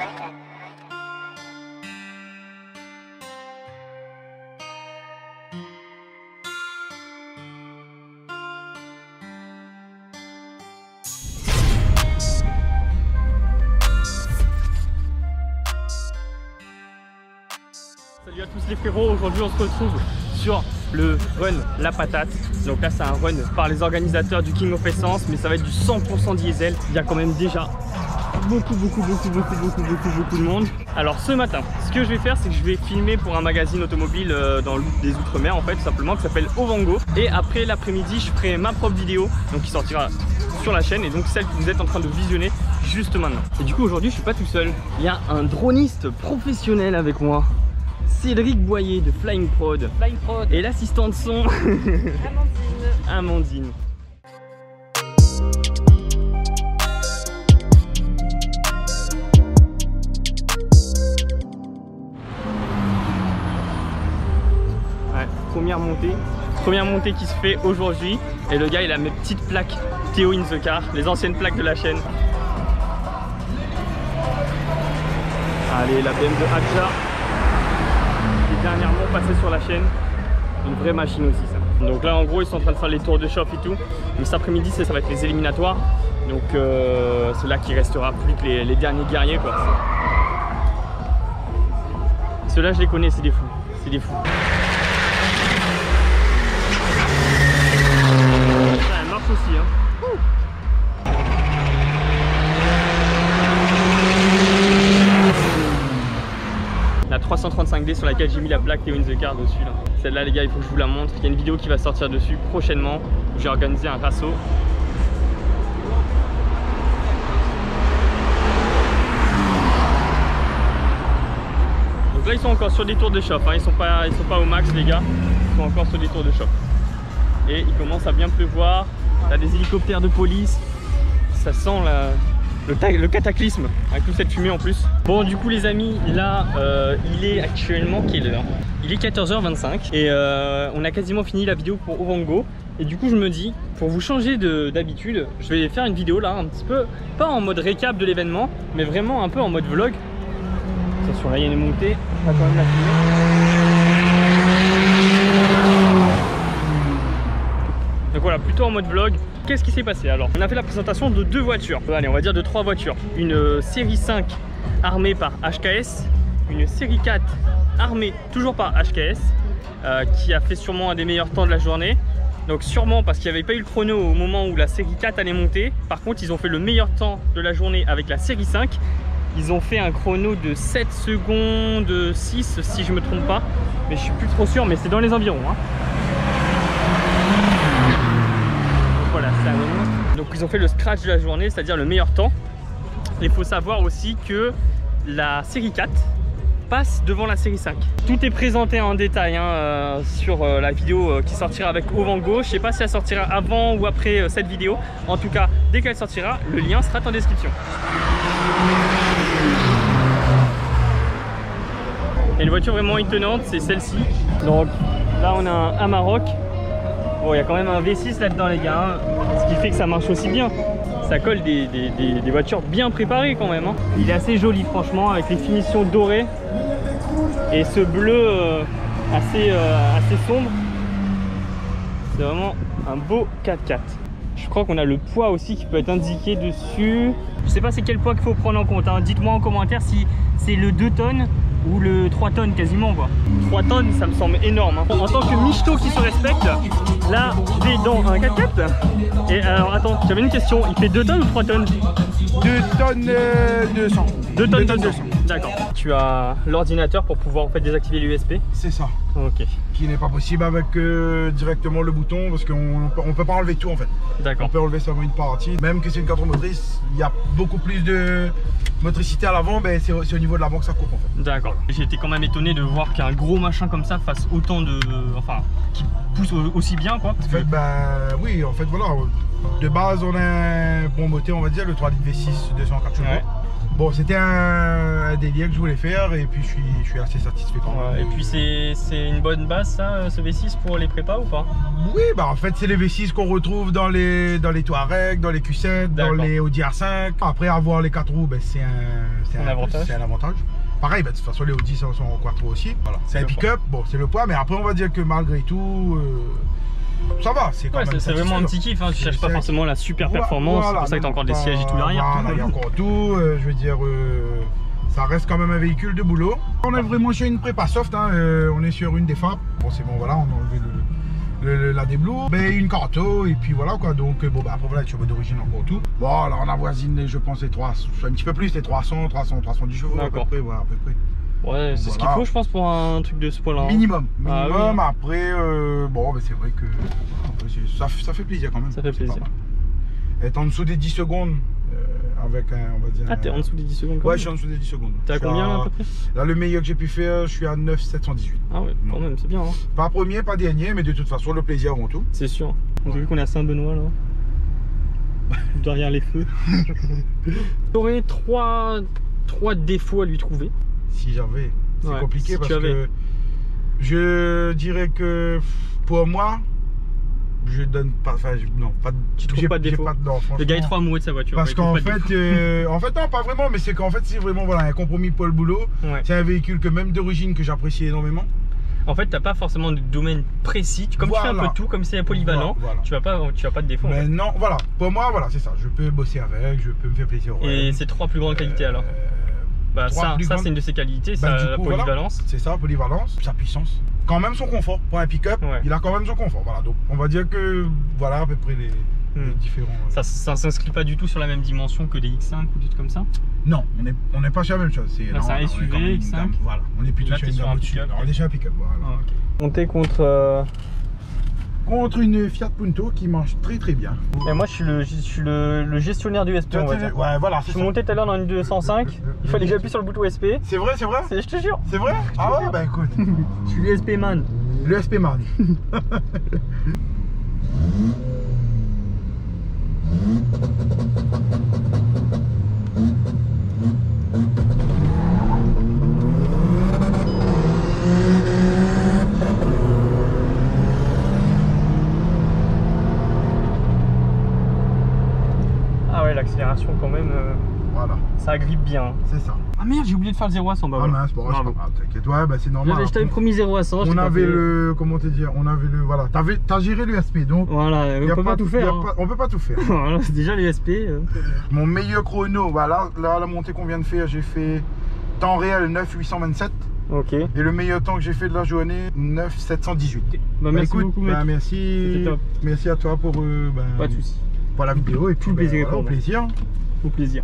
Salut à tous les frérots, aujourd'hui on se retrouve sur le run La Patate. Donc là c'est un run par les organisateurs du King of Essence, mais ça va être du 100% diesel. Il y a quand même déjà beaucoup de monde. Alors ce matin, ce que je vais faire, c'est que je vais filmer pour un magazine automobile dans des Outre-mer en fait, tout simplement, qui s'appelle Ovango. Et après l'après-midi, je ferai ma propre vidéo, donc qui sortira sur la chaîne, et donc celle que vous êtes en train de visionner juste maintenant. Et du coup aujourd'hui je suis pas tout seul, il y a un droniste professionnel avec moi, Cédric Boyer de Flying Prod. Et l'assistant de son Amandine. Ouais, première montée qui se fait aujourd'hui. Et le gars il a mes petites plaques Théo in the car, les anciennes plaques de la chaîne. Allez, la BM de Hadja, dernièrement passé sur la chaîne, une vraie machine aussi ça. Donc là en gros ils sont en train de faire les tours de shop et tout. Donc cet après-midi ça va être les éliminatoires. Donc c'est là qu'il restera plus que les derniers guerriers quoi. Ceux-là je les connais, c'est des fous. C'est des fous. Ça elle marche aussi hein. La 335D sur laquelle j'ai mis la plaque Théo in the car dessus là. Celle-là les gars, il faut que je vous la montre. Il y a une vidéo qui va sortir dessus prochainement où j'ai organisé un rasso. Donc là ils sont encore sur des tours de shop hein. Ils sont pas au max les gars. Ils sont encore sur des tours de shop. Et il commence à bien pleuvoir. Là des hélicoptères de police. Ça sent le cataclysme avec toute cette fumée en plus. Bon du coup les amis, là il est actuellement quelle heure? Il est 14h25 et on a quasiment fini la vidéo pour Ovango. Et du coup je me dis, pour vous changer d'habitude, je vais faire une vidéo là un petit peu, pas en mode récap de l'événement, mais vraiment un peu en mode vlog. Attention là il y a une montée, on va quand même la filmer. Donc voilà, plutôt en mode vlog. Qu'est-ce qui s'est passé alors? On a fait la présentation de deux voitures, allez on va dire de trois voitures. Une série 5 armée par HKS, une série 4 armée toujours par HKS, qui a fait sûrement un des meilleurs temps de la journée. Donc sûrement parce qu'il n'y avait pas eu le chrono au moment où la série 4 allait monter. Par contre ils ont fait le meilleur temps de la journée avec la série 5. Ils ont fait un chrono de 7 secondes 6 si je me trompe pas, mais je suis plus trop sûr, mais c'est dans les environs hein. Voilà, ça remonte. Donc ils ont fait le scratch de la journée, c'est-à-dire le meilleur temps. Il faut savoir aussi que la série 4 passe devant la série 5. Tout est présenté en détail hein, sur la vidéo qui sortira avec Ovango. Je sais pas si elle sortira avant ou après cette vidéo. En tout cas, dès qu'elle sortira, le lien sera en description. Et une voiture vraiment étonnante, c'est celle-ci. Donc là on a un Amarok. Bon, il y a quand même un V6 là-dedans les gars, hein, ce qui fait que ça marche aussi bien. Ça colle des voitures bien préparées quand même hein. Il est assez joli franchement, avec les finitions dorées et ce bleu assez sombre. C'est vraiment un beau 4x4. Je crois qu'on a le poids aussi qui peut être indiqué dessus. Je sais pas c'est quel poids qu'il faut prendre en compte hein. Dites-moi en commentaire si c'est le 2 tonnes ou le 3 tonnes quasiment quoi. 3 tonnes ça me semble énorme hein. En tant que michto qui se respecte, là je vais dans un 4x4. Et alors attends, j'avais une question, il fait 2 tonnes ou 3 tonnes? 2 tonnes 200. 2 tonnes 200. D'accord. Tu as l'ordinateur pour pouvoir en fait désactiver l'USB? C'est ça. Ok. Qui n'est pas possible avec directement le bouton parce qu'on peut pas enlever tout en fait. D'accord. On peut enlever seulement une partie. Même que c'est une 4 motrice, il y a beaucoup plus de motricité à l'avant, ben c'est au niveau de l'avant que ça coupe en fait. D'accord. J'ai été quand même étonné de voir qu'un gros machin comme ça fasse autant de... Enfin, qui pousse aussi bien quoi. En fait, ben oui, en fait voilà. De base, on a un bon moteur, on va dire, le 3 litres V6 204 chevaux. Ouais. bon, c'était un délire que je voulais faire et puis je suis assez satisfait quand même. Ouais, et puis c'est une bonne base ça, ce V6 pour les prépas ou pas? Oui, bah en fait c'est les V6 qu'on retrouve dans les Touareg, dans les Q7, dans les Audi R5. Après avoir les 4 roues, bah, c'est un avantage. Pareil, bah, de toute façon les Audi sont en quattro aussi. Voilà. C'est un pick-up, bon c'est le poids, mais après on va dire que malgré tout, ça va, c'est quand même. C'est vraiment un petit kiff, hein. Tu cherches pas forcément la super performance, c'est pour ça que tu as encore des sièges et tout derrière. Voilà, il y a encore tout, je veux dire, ça reste quand même un véhicule de boulot. On est vraiment sur une prépa soft, hein, on est sur une des FAP. Bon c'est bon, voilà, on a enlevé la déblou, ben, une Canto et puis voilà quoi. Donc bon bah après voilà, sur mode d'origine encore tout. Bon là on avoisine je pense les 300, un petit peu plus les 310 chevaux à peu près, voilà, à peu près. Ouais, c'est ce qu'il faut je pense pour un truc de ce poids là. Minimum, oui. Après bon ben, c'est vrai que ça fait plaisir quand même. Ça fait plaisir. Être en dessous des 10 secondes avec un, on va dire. Ah t'es en dessous des 10 secondes quand ouais même. Je suis en dessous des 10 secondes. T'es à combien là, à peu près? Là le meilleur que j'ai pu faire, je suis à 9,718. Ah ouais, quand même, c'est bien hein. Pas premier, pas dernier, mais de toute façon le plaisir avant tout. C'est sûr. On a vu qu'on est à Saint-Benoît là. Derrière les feux. T'aurais trois défauts à lui trouver. Si j'avais. C'est compliqué parce que je dirais que pour moi, je donne pas. Enfin, non, pas de. Tu trouves pas de défaut? Le gars est trop amoureux de sa voiture. Parce qu'en fait, en fait, non, pas vraiment, mais c'est qu'en fait, c'est vraiment voilà, un compromis pour le boulot. Ouais. C'est un véhicule que même d'origine que j'apprécie énormément. En fait, t'as pas forcément de domaine précis. Comme tu fais un peu tout, comme c'est polyvalent, tu vas pas de défaut. Mais en fait. Non, voilà. Pour moi, voilà, c'est ça. Je peux bosser avec, je peux me faire plaisir. Et c'est 3 plus grandes qualités alors. Bah ça c'est une de ses qualités, la polyvalence. Voilà, c'est ça, polyvalence, sa puissance. Quand même son confort. Pour un pick-up, il a quand même son confort. Voilà, donc on va dire que voilà à peu près les différents. Ça s'inscrit pas du tout sur la même dimension que des X5 ou des trucs comme ça? Non, on n'est pas sur la même chose. C'est un SUV, X5. Voilà, on est plutôt sur un pick-up. On est sur un pick-up, voilà. Ah, okay. Monter contre une Fiat Punto qui marche très très bien. Et moi je suis le gestionnaire du SP. Ouais, voilà, je suis monté tout à l'heure dans une 205, il fallait que j'appuie sur le bouton SP. C'est vrai, c'est vrai? Je te jure. C'est vrai? Ah ouais, bah écoute. Je suis le SP man. Le SP man. L'accélération quand même, voilà. Ça agrippe bien. C'est ça. Ah merde, j'ai oublié de faire le 0 à 100. Bah, ah mince, bon, t'inquiète, ouais, bah c'est normal. Je t'avais promis 0 à 100. On avait le, comment te dire, on avait le, voilà, t'as géré l'USP, donc voilà, on peut pas tout faire. On peut pas tout faire. Voilà, c'est déjà l'USP. Mon meilleur chrono, voilà, là la montée qu'on vient de faire, j'ai fait temps réel 9,827. Ok. Et le meilleur temps que j'ai fait de la journée, 9,718. Bah merci beaucoup, mec. Merci. Merci à toi pour. Pas de soucis. Pour la vidéo et tout plaisir. Voilà, au plaisir. Au plaisir.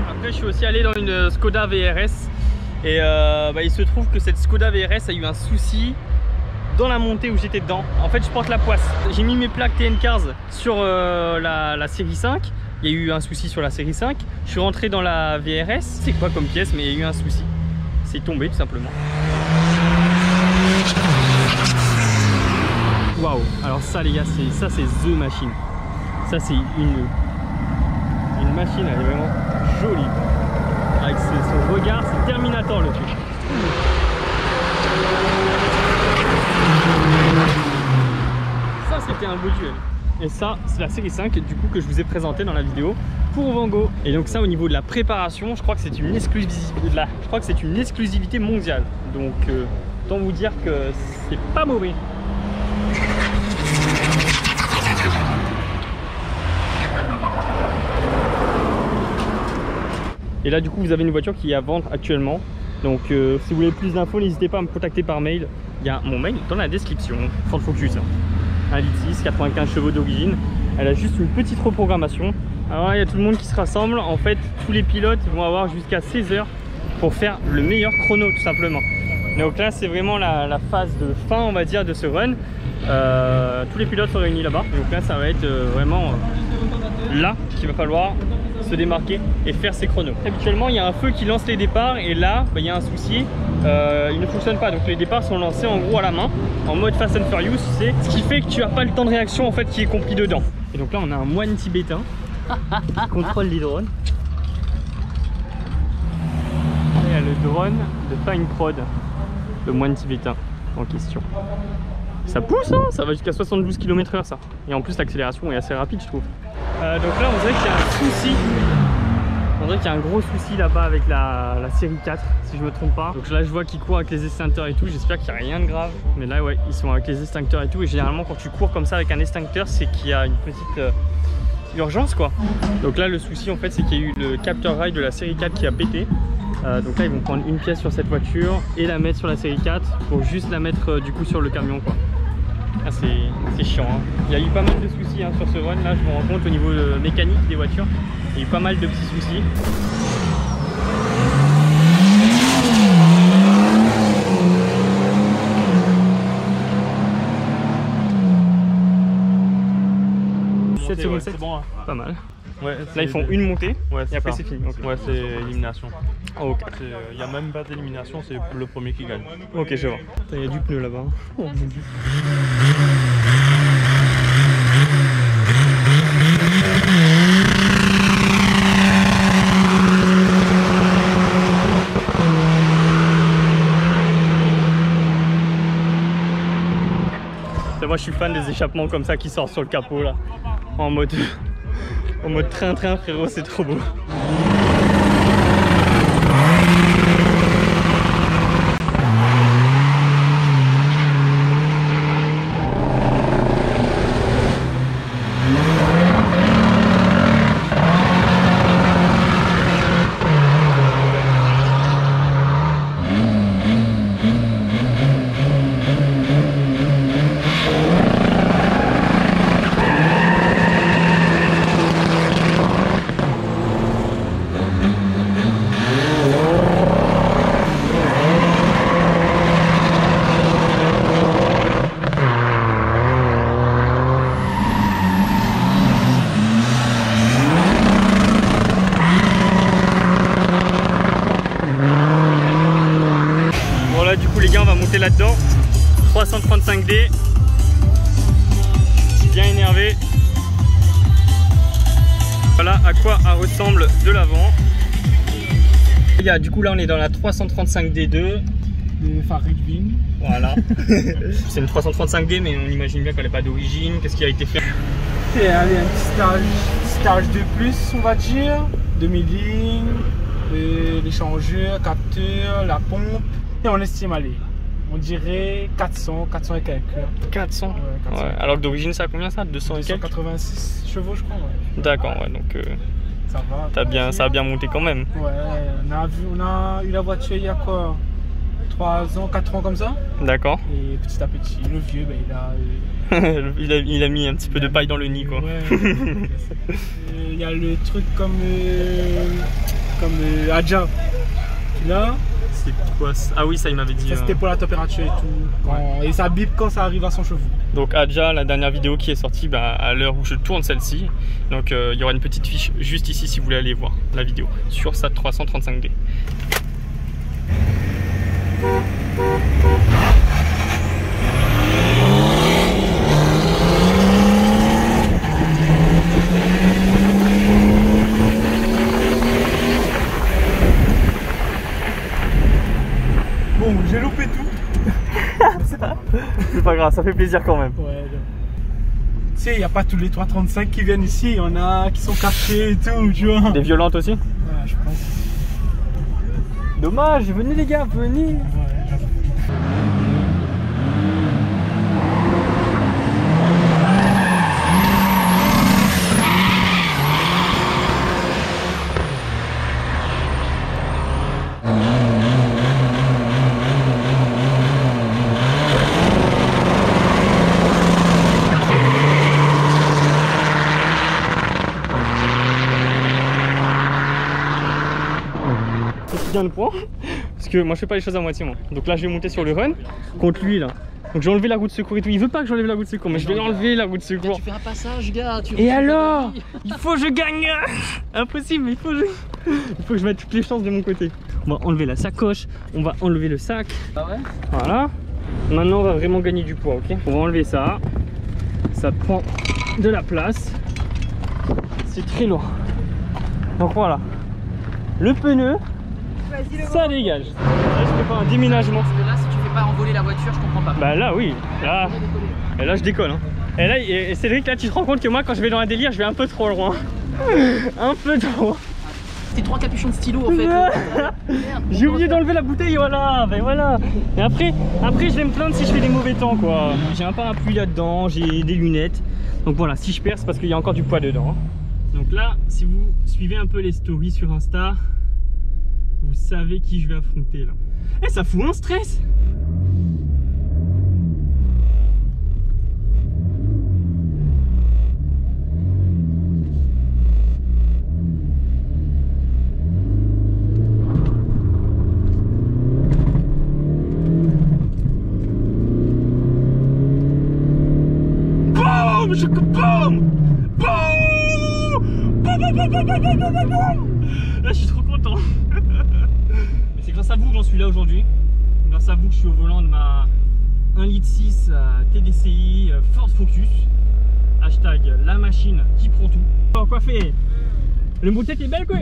Après, je suis aussi allé dans une Skoda VRS et il se trouve que cette Skoda VRS a eu un souci dans la montée où j'étais dedans. En fait, je porte la poisse. J'ai mis mes plaques TN Cars sur la série 5. Il y a eu un souci sur la série 5. Je suis rentré dans la VRS. C'est quoi comme pièce, mais il y a eu un souci. C'est tombé tout simplement. Waouh! Alors ça les gars, c'est The Machine. Ça c'est une machine, elle est vraiment jolie. Avec son regard, c'est Terminator le truc. Ça c'était un beau duel. Et ça c'est la série 5 du coup que je vous ai présenté dans la vidéo pour Wango. Et donc ça au niveau de la préparation, je crois que c'est une exclusivité mondiale. Donc autant vous dire que c'est pas mauvais. Et là du coup vous avez une voiture qui est à vendre actuellement. Donc si vous voulez plus d'infos, n'hésitez pas à me contacter par mail. Il y a mon mail dans la description. Ford Focus, 1,6 litre, 95 chevaux d'origine. Elle a juste une petite reprogrammation. Alors il y a tout le monde qui se rassemble. En fait, tous les pilotes vont avoir jusqu'à 16 heures pour faire le meilleur chrono tout simplement. Donc là, c'est vraiment la phase de fin, on va dire, de ce run. Tous les pilotes sont réunis là-bas. Donc là, ça va être vraiment là qu'il va falloir se démarquer et faire ses chronos. Habituellement, il y a un feu qui lance les départs et là, il y a un souci. il ne fonctionne pas. Donc les départs sont lancés en gros à la main, en mode Fast and Furious, c'est ce qui fait que tu n'as pas le temps de réaction en fait qui est compris dedans. Et donc là on a un moine tibétain qui contrôle les drones. Il y a le drone de Fine Prod, le moine tibétain en question. Ça pousse, hein, ça va jusqu'à 72 km/h ça. Et en plus l'accélération est assez rapide je trouve. Donc là on dirait qu'il y a un souci. On dirait qu'il y a un gros souci là-bas avec la série 4 si je me trompe pas. Donc là je vois qu'ils courent avec les extincteurs et tout. J'espère qu'il n'y a rien de grave. Mais là ouais, ils sont avec les extincteurs et tout. Et généralement quand tu cours comme ça avec un extincteur, c'est qu'il y a une petite urgence quoi. Donc là le souci en fait c'est qu'il y a eu le capteur rail de la série 4 qui a pété. Donc là ils vont prendre une pièce sur cette voiture et la mettre sur la série 4 pour juste la mettre du coup sur le camion quoi. Ah, c'est chiant hein. Il y a eu pas mal de soucis hein, sur ce run là, je me rends compte au niveau mécanique des voitures. Il y a eu pas mal de petits soucis. C'est bon hein. Pas mal. Ouais, là ils font une montée ouais, et après c'est fini. Okay. Ouais, c'est élimination. Oh, ok. Il n'y a même pas d'élimination, c'est le premier qui gagne. Ok, je vois. Il y a du pneu là-bas. Oh, moi je suis fan des échappements comme ça qui sortent sur le capot là. En mode train-train frérot, c'est trop beau. Là-dedans 335D, bien énervé. Voilà à quoi ressemble de l'avant. Du coup là on est dans la 335D2 de Farid-Vin. Voilà. C'est une 335D mais on imagine bien qu'elle n'est pas d'origine. Qu'est-ce qui a été fait? C'est un petit stage de plus on va dire, 2000 lignes, l'échangeur, capteur, la pompe et on estime aller. On dirait 400 et quelques. 400 ouais, 400. Ouais. Alors que d'origine ça a combien ça? 200 et quelques? 286 chevaux je crois ouais. D'accord ouais donc ça va. Ça a bien monté quand même. Ouais, on a eu la voiture il y a quoi 3 ans, 4 ans comme ça. D'accord. Et petit à petit, le vieux il a mis un petit peu de paille dans le nid quoi. Ouais. Il y a le truc comme Adja. Là. C'est quoi? Ah oui, ça il m'avait dit. Ça c'était pour la température et tout. Et ça bip quand ça arrive à 100 chevaux. Donc Adja, la dernière vidéo qui est sortie à l'heure où je tourne celle-ci. Donc il y aura une petite fiche juste ici si vous voulez aller voir la vidéo sur sa 335D. Bon, j'ai loupé tout. C'est pas grave, ça fait plaisir quand même. Ouais, tu sais, il n'y a pas tous les 335 qui viennent ici, il y en a qui sont cachés et tout, tu vois. Des violentes aussi? Ouais, je pense. Dommage, venez les gars, venez. Ouais. Le point parce que moi je fais pas les choses à moitié moi. Donc là je vais monter sur le run contre lui là. Donc j'ai enlevé la roue de secours et tout. Il veut pas que j'enlève la roue de secours, mais je vais enlever la roue de secours. Tu fais un passage, gars. Et alors, il faut que je gagne. Impossible, il faut que je mette toutes les chances de mon côté. On va enlever la sacoche, on va enlever le sac. Ah ouais? Voilà. Maintenant on va vraiment gagner du poids, ok? On va enlever ça. Ça prend de la place. C'est très lourd. Donc voilà. Le pneu, ça dégage. Là, je fais pas un déménagement. Parce que là, si tu fais pas envoler la voiture, je comprends pas. Bah là oui, là, et là je décolle hein. Et là, et Cédric, là tu te rends compte que moi quand je vais dans un délire, je vais un peu trop loin. Un peu trop. C'est 3 capuchons de stylo en fait. J'ai oublié d'enlever la bouteille, voilà, ben voilà. Et après je vais me plaindre si je fais des mauvais temps quoi. J'ai un parapluie là-dedans, j'ai des lunettes. Donc voilà, si je perds c'est parce qu'il y a encore du poids dedans. Donc là, si vous suivez un peu les stories sur Insta, vous savez qui je vais affronter là. Eh, ça fout un stress. Boum, je boum, là je suis trop content. Mais c'est grâce à vous que j'en suis là aujourd'hui. Grâce à vous que je suis au volant de ma 1,6 litre TDCi Ford Focus. Hashtag la machine qui prend tout. Oh, quoi fait? Le motette est belle quoi.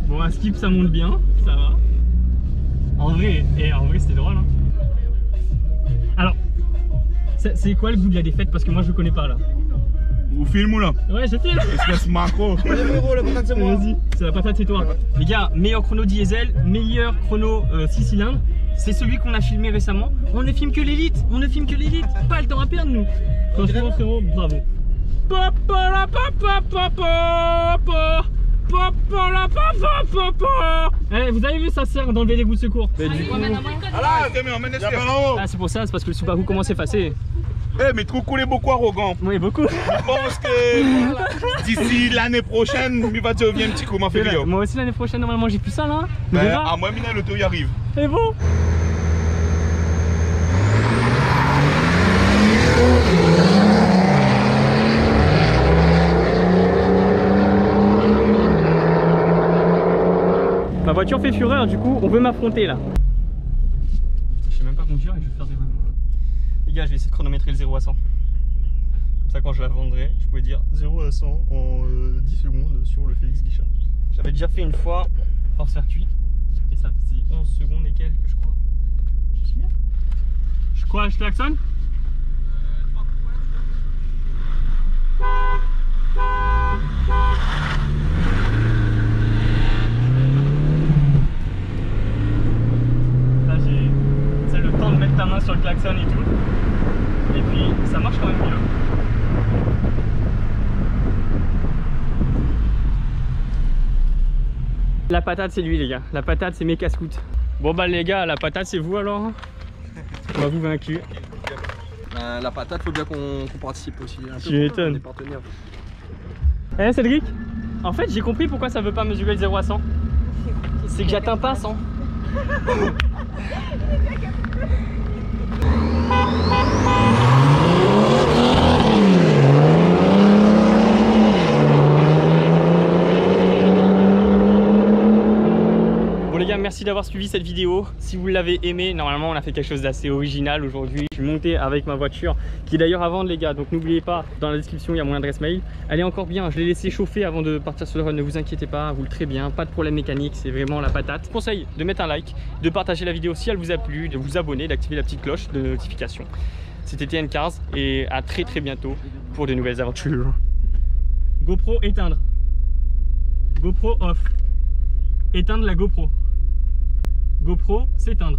Bon, à skip ça monte bien, ça va. En vrai c'était drôle hein. Alors, c'est quoi le goût de la défaite? Parce que moi je connais pas là. Vous filmez là? Ouais, je filme. Espèce macro. La patate c'est moi. Vas-y, c'est la patate c'est toi. Les gars, meilleur chrono diesel, meilleur chrono 6 cylindres. C'est celui qu'on a filmé récemment. On ne filme que l'élite, Pas le temps à perdre nous. Franchement frérot, bravo. Eh, vous avez vu ça sert d'enlever les bouts de secours. Mais du coup... Ah c'est pour ça, c'est parce que le Subaru commence à effacer. Eh mais trop cool et beaucoup arrogant. Oui beaucoup. Je pense que d'ici l'année prochaine, il va te revenir un petit coup ma février. Moi aussi l'année prochaine normalement j'ai plus ça là. À moi mina l'auto y arrive. C'est bon. Ma voiture fait fureur, du coup on veut m'affronter là. Je sais même pas conduire et je vais faire des remous. Les gars, je vais essayer de chronométrer le 0 à 100. Comme ça quand je la vendrai, je pourrais dire 0 à 100 en 10 secondes sur le Félix Guichard. J'avais déjà fait une fois hors circuit et ça faisait 11 secondes et quelques je crois. Je suis bien. Je crois je klaxonne. Ta main sur le klaxon et tout, et puis ça marche quand même bien. La patate c'est lui les gars, la patate c'est mes casse-scouts. Bon bah les gars, la patate c'est vous alors. On va vous vaincre. La patate, faut bien qu'on participe aussi. Tu m'étonnes. Eh Cédric, en fait j'ai compris pourquoi ça veut pas mesurer le 0 à 100. C'est que j'atteins pas 100. Bon les gars, merci d'avoir suivi cette vidéo. Si vous l'avez aimé, normalement on a fait quelque chose d'assez original aujourd'hui. Je suis monté avec ma voiture qui est d'ailleurs à vendre les gars, donc n'oubliez pas, dans la description il y a mon adresse mail. Elle est encore bien, je l'ai laissé chauffer avant de partir sur le run, ne vous inquiétez pas, roule très bien, pas de problème mécanique, c'est vraiment la patate. Je vous conseille de mettre un like, de partager la vidéo si elle vous a plu, de vous abonner, d'activer la petite cloche de notification. C'était TN Cars et à très bientôt pour de nouvelles aventures. GoPro éteindre. GoPro off. Éteindre la GoPro. GoPro s'éteindre.